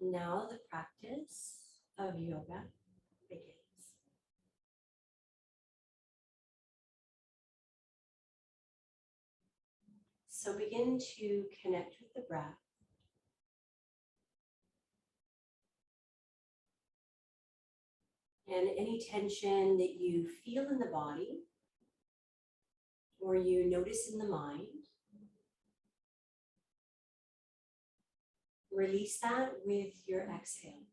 And now the practice of yoga begins. So begin to connect with the breath. And any tension that you feel in the body or you notice in the mind, release that with your exhale.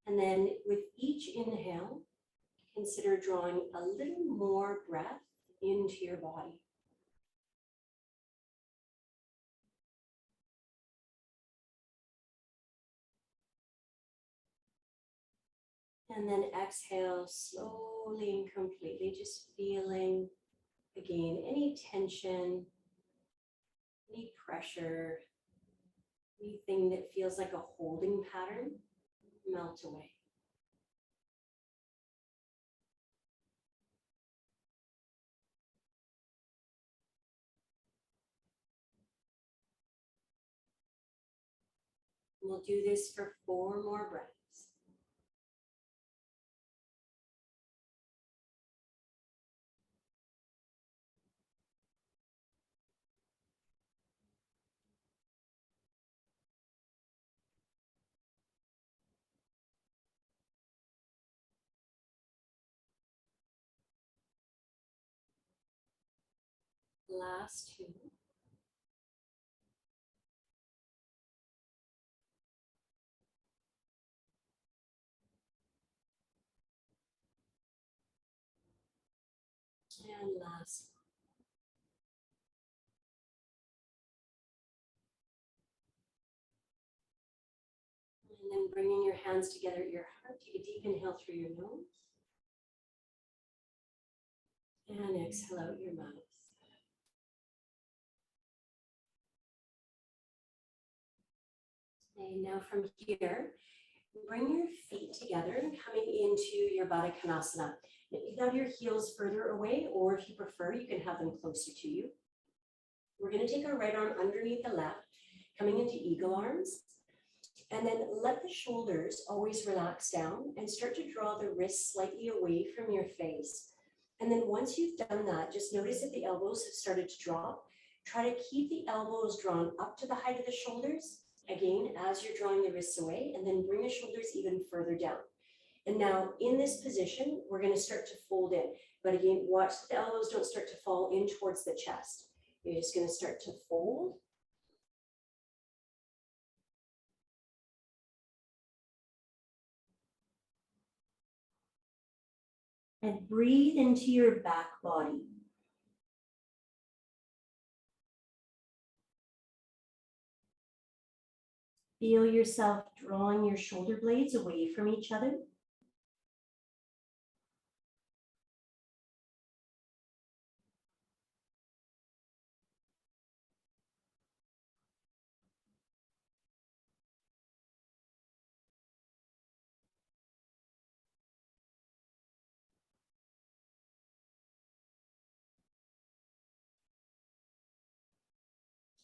And then with each inhale, consider drawing a little more breath into your body. And then exhale slowly and completely, just feeling, again, any tension, any pressure, anything that feels like a holding pattern, melt away. We'll do this for 4 more breaths. Last 2. And last 1. And then bringing your hands together at your heart, take a deep inhale through your nose. And exhale out your mouth. And now from here, bring your feet together and coming into your Baddha Konasana. You can have your heels further away, or if you prefer, you can have them closer to you. We're going to take our right arm underneath the left, coming into eagle arms. And then let the shoulders always relax down and start to draw the wrists slightly away from your face. And then once you've done that, just notice that the elbows have started to drop. Try to keep the elbows drawn up to the height of the shoulders, again, as you're drawing the wrists away, and then bring the shoulders even further down. And now in this position, we're going to start to fold in. But again, watch that the elbows don't start to fall in towards the chest. You're just going to start to fold. And breathe into your back body. Feel yourself drawing your shoulder blades away from each other.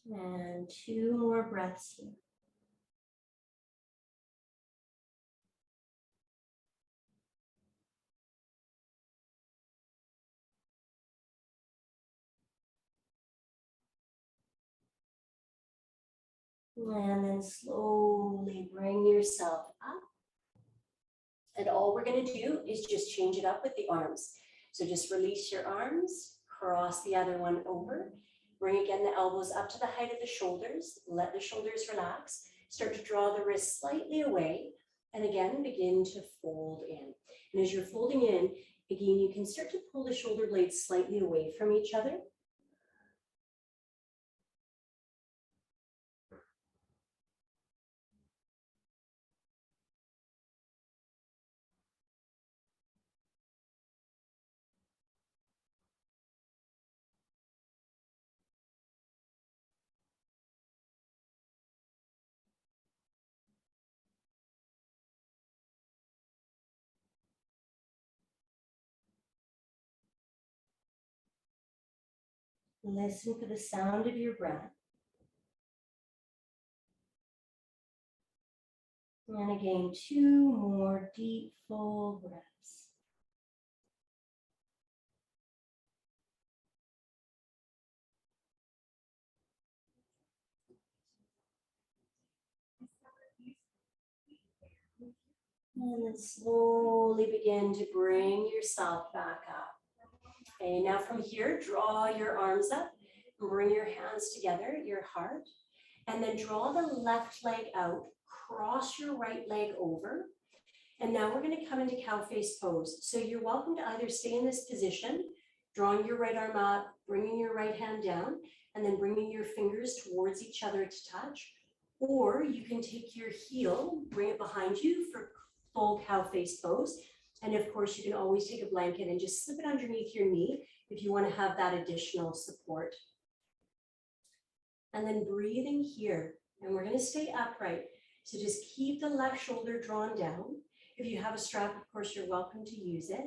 And 2 more breaths here. And then slowly bring yourself up. And all we're going to do is just change it up with the arms. So just release your arms, cross the other one over. Bring again the elbows up to the height of the shoulders. Let the shoulders relax. Start to draw the wrists slightly away. And again, begin to fold in. And as you're folding in, again, you can start to pull the shoulder blades slightly away from each other. Listen for the sound of your breath. And again, 2 more deep, full breaths. And then slowly begin to bring yourself back up. Okay, now from here, draw your arms up and bring your hands together at your heart. And then draw the left leg out, cross your right leg over. And now we're going to come into cow face pose. So you're welcome to either stay in this position, drawing your right arm up, bringing your right hand down, and then bringing your fingers towards each other to touch. Or you can take your heel, bring it behind you for full cow face pose. And of course, you can always take a blanket and just slip it underneath your knee if you want to have that additional support. And then breathing here, and we're going to stay upright. So just keep the left shoulder drawn down. If you have a strap, of course, you're welcome to use it.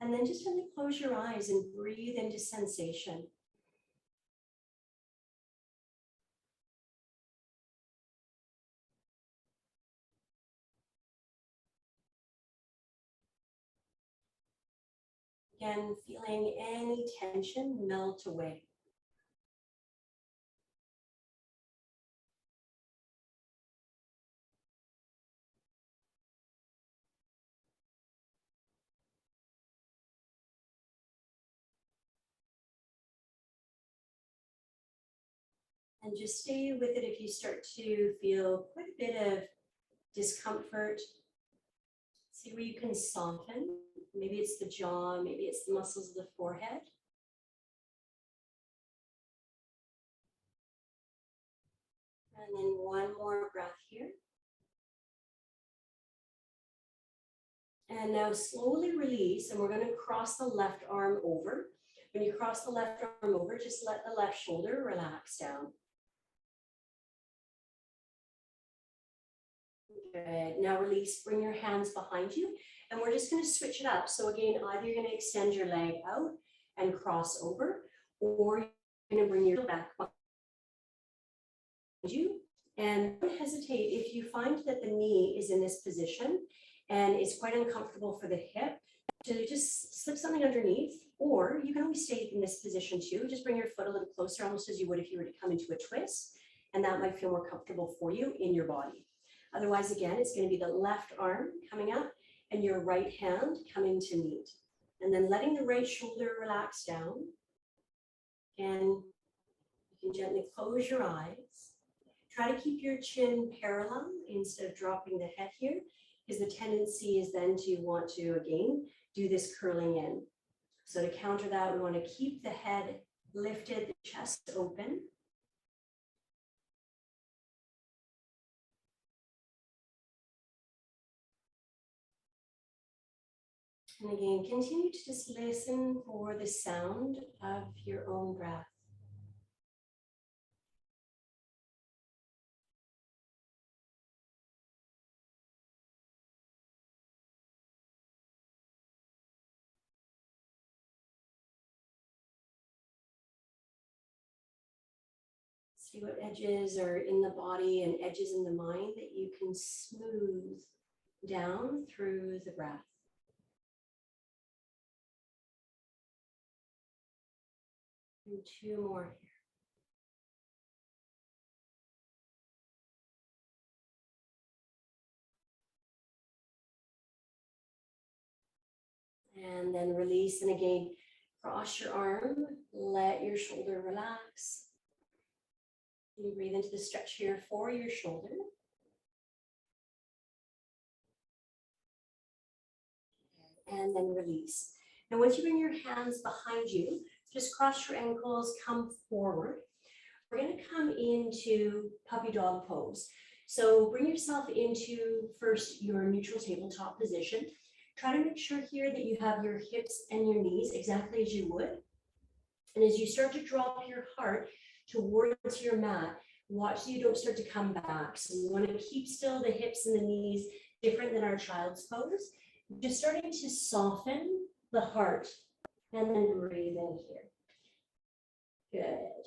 And then just really close your eyes and breathe into sensation. Again, feeling any tension melt away. And just stay with it if you start to feel quite a bit of discomfort. See where you can soften. Maybe it's the jaw, maybe it's the muscles of the forehead. And then one more breath here. And now slowly release, and we're going to cross the left arm over. When you cross the left arm over, just let the left shoulder relax down. Good. Now release, bring your hands behind you, and we're just going to switch it up. So again, either you're going to extend your leg out and cross over, or you're going to bring your back behind you. And don't hesitate if you find that the knee is in this position and it's quite uncomfortable for the hip, to just slip something underneath, or you can always stay in this position too. Just bring your foot a little closer, almost as you would if you were to come into a twist, and that might feel more comfortable for you in your body. Otherwise, again, it's going to be the left arm coming up and your right hand coming to meet. And then letting the right shoulder relax down. And you can gently close your eyes. Try to keep your chin parallel instead of dropping the head here, because the tendency is then to want to, again, do this curling in. So to counter that, we want to keep the head lifted, the chest open. And again, continue to just listen for the sound of your own breath. See what edges are in the body and edges in the mind that you can smooth down through the breath. And 2 more here. And then release, and again, cross your arm, let your shoulder relax. You breathe into the stretch here for your shoulder. And then release. Now, once you bring your hands behind you, just cross your ankles, come forward. We're going to come into puppy dog pose. So bring yourself into first your neutral tabletop position. Try to make sure here that you have your hips and your knees exactly as you would. And as you start to drop your heart towards your mat, watch so you don't start to come back. So we want to keep still the hips and the knees, different than our child's pose. Just starting to soften the heart, and then breathe in here. Good.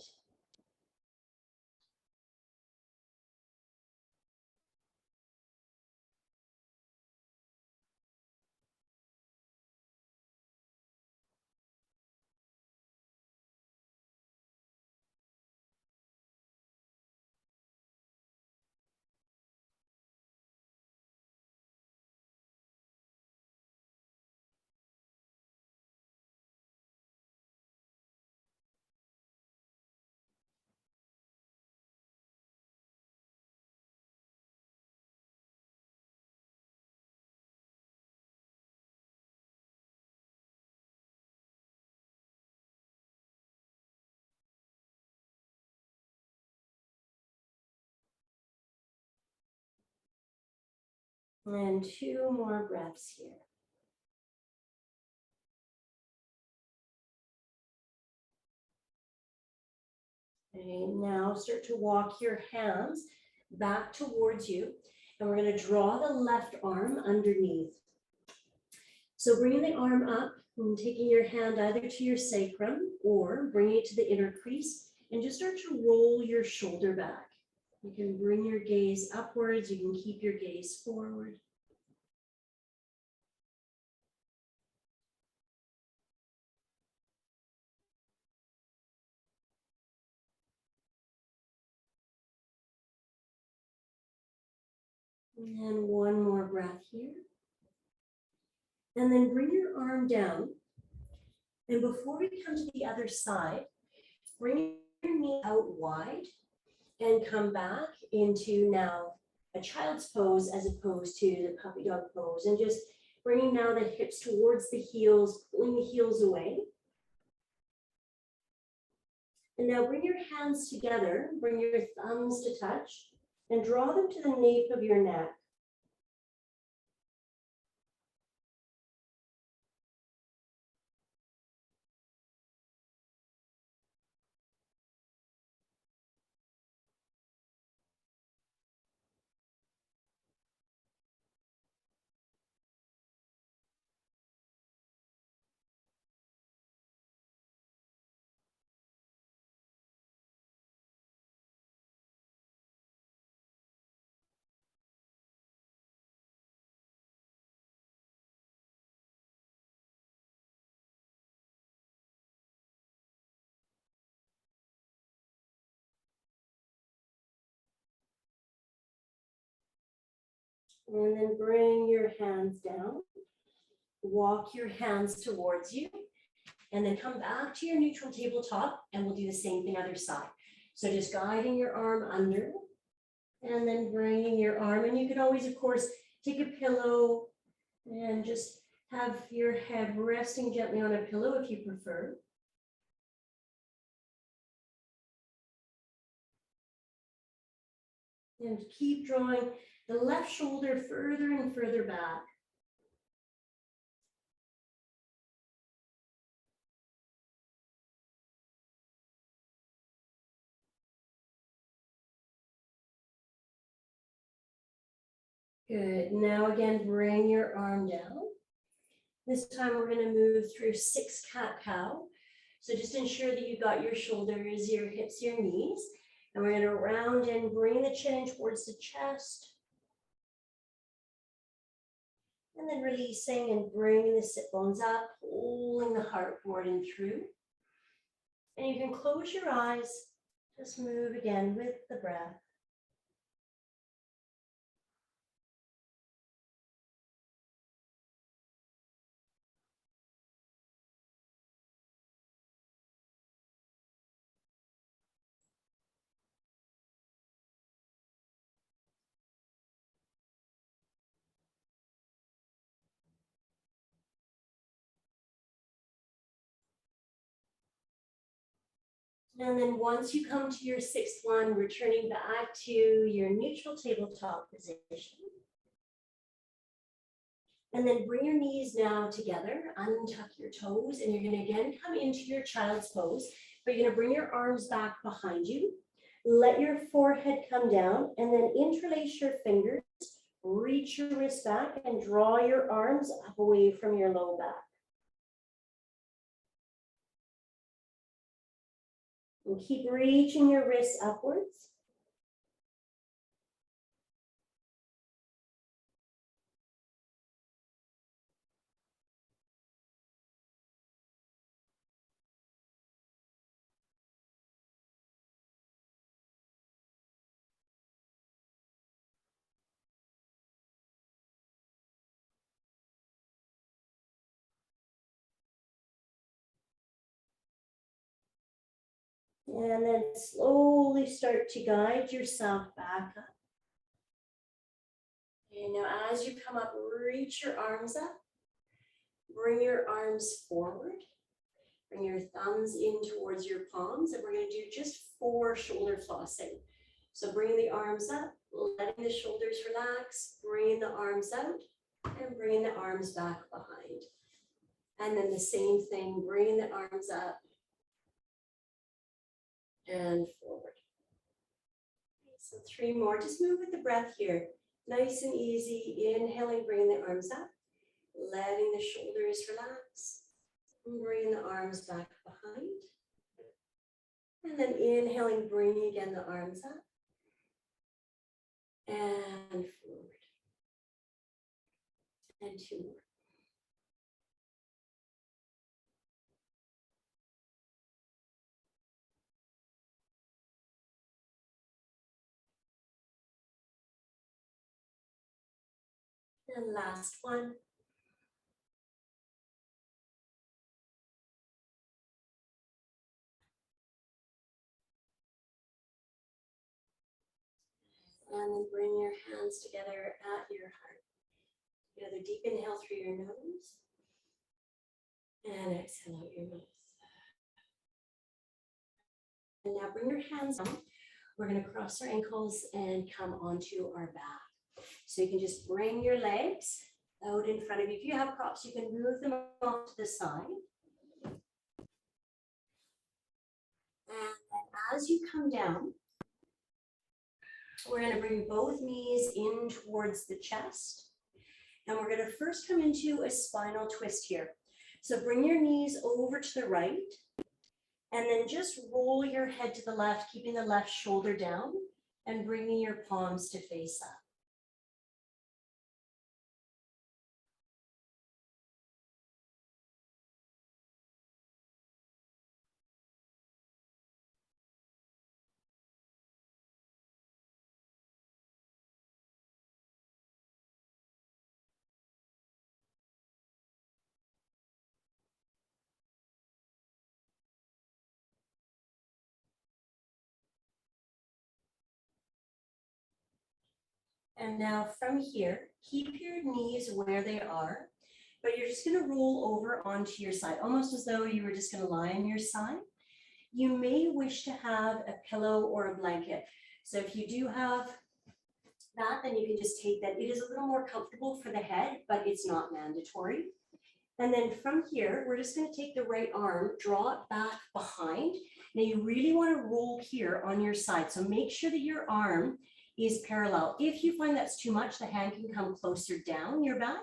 And 2 more breaths here. Okay, now start to walk your hands back towards you. And we're going to draw the left arm underneath. So bringing the arm up and taking your hand either to your sacrum or bringing it to the inner crease and just start to roll your shoulder back. You can bring your gaze upwards. You can keep your gaze forward. And one more breath here. And then bring your arm down. And before we come to the other side, bring your knee out wide and come back into now a child's pose as opposed to the puppy dog pose. And just bringing now the hips towards the heels, pulling the heels away. And now bring your hands together, bring your thumbs to touch, and draw them to the nape of your neck. And then bring your hands down. Walk your hands towards you. And then come back to your neutral tabletop and we'll do the same thing other side. So just guiding your arm under and then bringing your arm. And you can always, of course, take a pillow and just have your head resting gently on a pillow if you prefer. And keep drawing the left shoulder further and further back. Good. Now again, bring your arm down. This time we're going to move through 6 cat-cow. So just ensure that you got your shoulders, your hips, your knees. And we're going to round and bring the chin in towards the chest. And then releasing and bringing the sit bones up, pulling the heart forward and through. And you can close your eyes. Just move again with the breath. And then once you come to your 6th one, returning back to your neutral tabletop position. And then bring your knees now together, untuck your toes, and you're going to again come into your child's pose. But you're going to bring your arms back behind you. Let your forehead come down and then interlace your fingers, reach your wrist back and draw your arms up away from your low back. And keep reaching your wrists upwards. And then slowly start to guide yourself back up. And now as you come up, reach your arms up. Bring your arms forward. Bring your thumbs in towards your palms. And we're going to do just 4 shoulder flossing. So bring the arms up, letting the shoulders relax, bringing the arms out, and bringing the arms back behind. And then the same thing, bringing the arms up and forward. So 3 more, just move with the breath here. Nice and easy, inhaling, bringing the arms up, letting the shoulders relax, and bringing the arms back behind. And then inhaling, bringing again the arms up and forward. And 2 more. And last one. And then bring your hands together at your heart. Another deep inhale through your nose. And exhale out your mouth. And now bring your hands down. We're going to cross our ankles and come onto our back. So you can just bring your legs out in front of you. If you have props, you can move them off to the side. And then as you come down, we're going to bring both knees in towards the chest. And we're going to first come into a spinal twist here. So bring your knees over to the right. And then just roll your head to the left, keeping the left shoulder down and bringing your palms to face up. And now from here, keep your knees where they are, but you're just going to roll over onto your side, almost as though you were just going to lie on your side. You may wish to have a pillow or a blanket. So if you do have that, then you can just take that. It is a little more comfortable for the head, but it's not mandatory. And then from here, we're just going to take the right arm, draw it back behind. Now you really want to roll here on your side. So make sure that your arm is parallel. If you find that's too much, the hand can come closer down your back,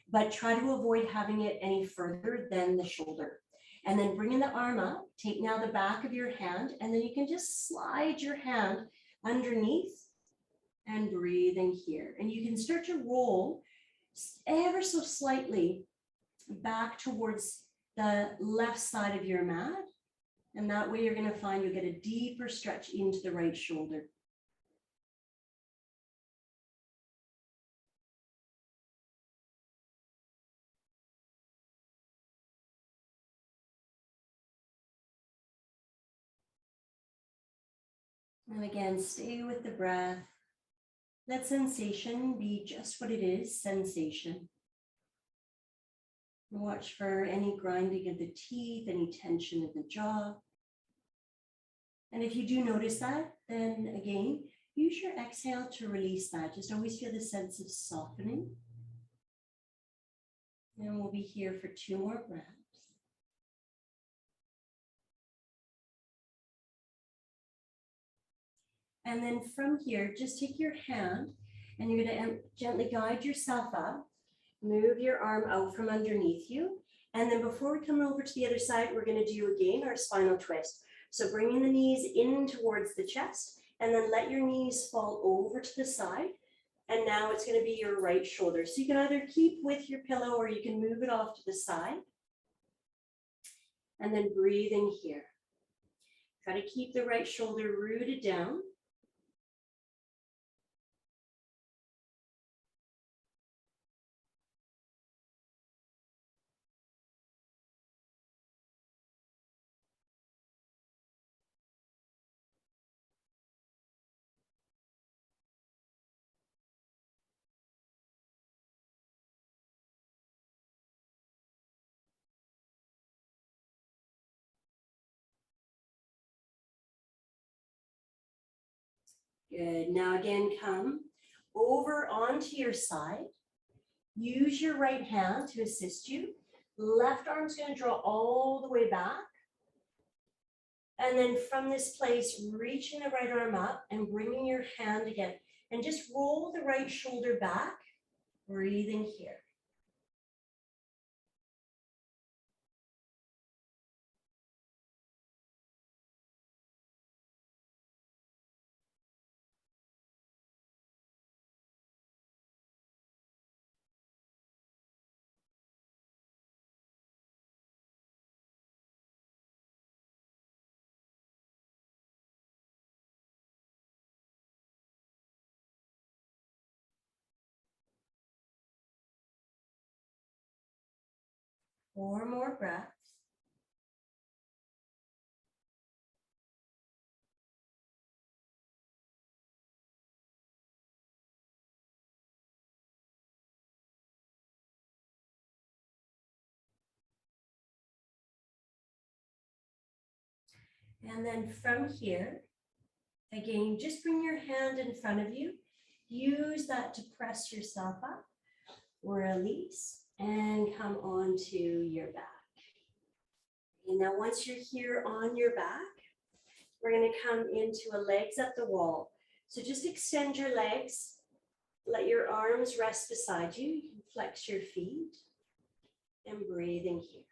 but try to avoid having it any further than the shoulder. And then bringing the arm up, take now the back of your hand, and then you can just slide your hand underneath and breathing here. And you can start to roll ever so slightly back towards the left side of your mat. And that way you're going to find you'll get a deeper stretch into the right shoulder. And again, stay with the breath. Let sensation be just what it is, sensation. Watch for any grinding of the teeth, any tension in the jaw. And if you do notice that, then again, use your exhale to release that. Just always feel the sense of softening. And we'll be here for 2 more breaths. And then from here, just take your hand and you're going to gently guide yourself up. Move your arm out from underneath you. And then before we come over to the other side, we're going to do again our spinal twist. So bringing the knees in towards the chest and then let your knees fall over to the side. And now it's going to be your right shoulder. So you can either keep with your pillow or you can move it off to the side. And then breathing here. Try to keep the right shoulder rooted down. Good. Now again, come over onto your side. Use your right hand to assist you. Left arm's going to draw all the way back. And then from this place, reaching the right arm up and bringing your hand again. And just roll the right shoulder back, breathing here. Four more breaths. And then from here, again, just bring your hand in front of you. Use that to press yourself up. Release and come onto your back. And now once you're here on your back, we're going to come into a legs up the wall. So just extend your legs. Let your arms rest beside you. You can flex your feet and breathing here.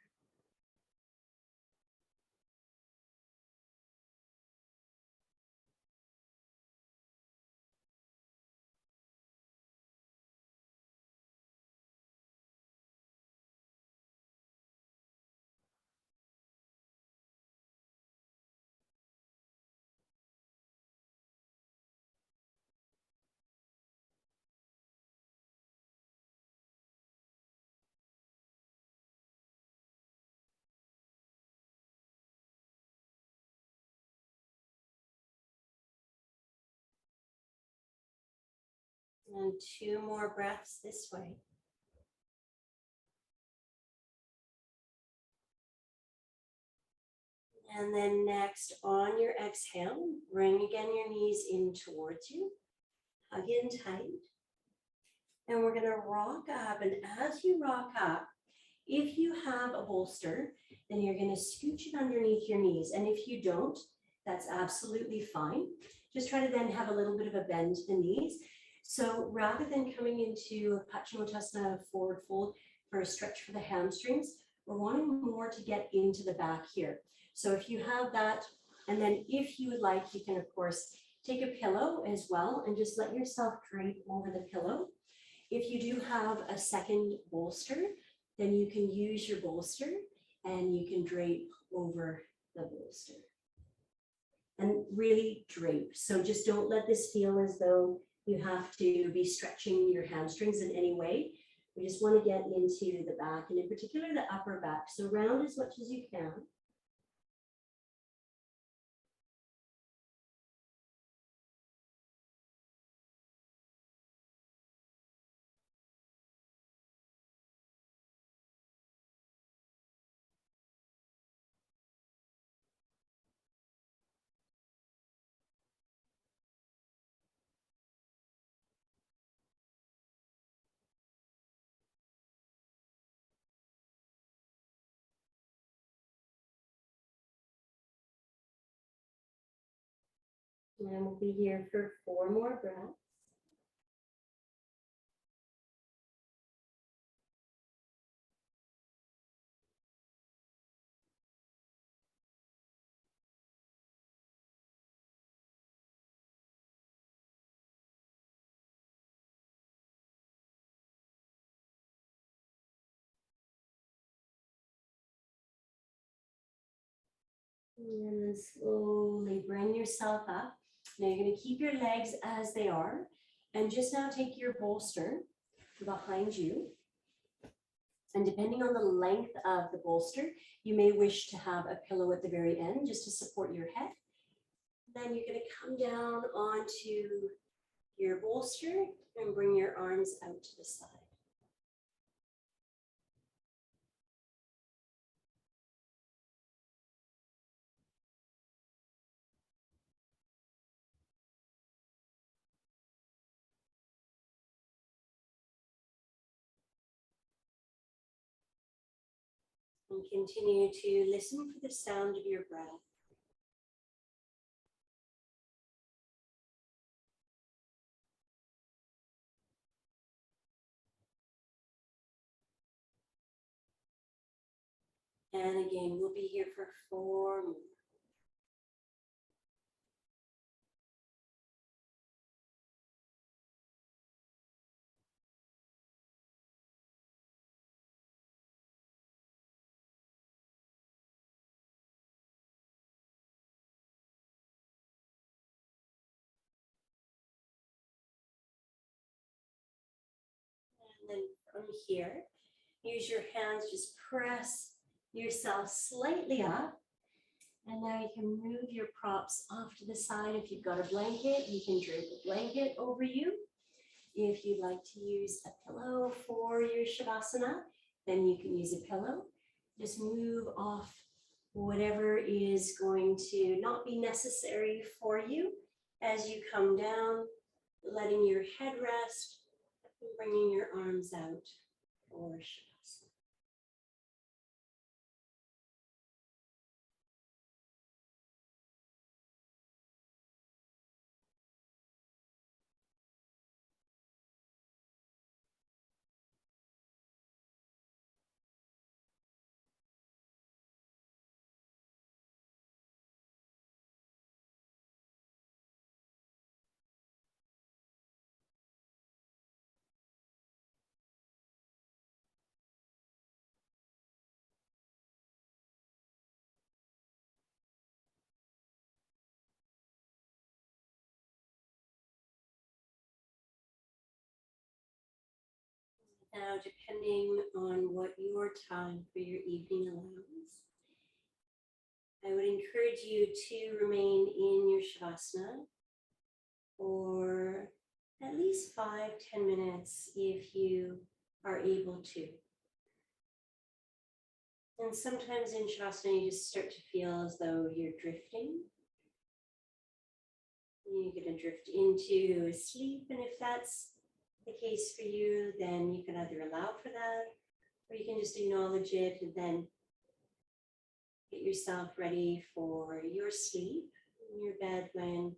And two more breaths this way. And then next, on your exhale, bring again your knees in towards you. Hug in tight. And we're going to rock up. And as you rock up, if you have a bolster, then you're going to scooch it underneath your knees. And if you don't, that's absolutely fine. Just try to then have a little bit of a bend to the knees. So rather than coming into Paschimottanasana forward fold for a stretch for the hamstrings, we're wanting more to get into the back here. So if you have that, and then if you would like, you can of course take a pillow as well and just let yourself drape over the pillow. If you do have a second bolster, then you can use your bolster and you can drape over the bolster. And really drape. So just don't let this feel as though you have to be stretching your hamstrings in any way. We just want to get into the back, and in particular the upper back. So round as much as you can. And we'll be here for 4 more breaths. And then slowly bring yourself up. Now you're going to keep your legs as they are. And just now take your bolster behind you. And depending on the length of the bolster, you may wish to have a pillow at the very end just to support your head. Then you're going to come down onto your bolster and bring your arms out to the side. And continue to listen for the sound of your breath. And again, we'll be here for 4 more. And then from here, use your hands, just press yourself slightly up. And now you can move your props off to the side. If you've got a blanket, you can drape a blanket over you. If you'd like to use a pillow for your Shavasana, then you can use a pillow. Just move off whatever is going to not be necessary for you as you come down, letting your head rest, and bringing your arms out for Shavasana. Now, depending on what your time for your evening allows, I would encourage you to remain in your Shavasana for at least 5-10 minutes if you are able to. And sometimes in Shavasana, you just start to feel as though you're drifting. You're going to drift into sleep, and if that's the case for you, then you can either allow for that, or you can just acknowledge it and then get yourself ready for your sleep in your bed when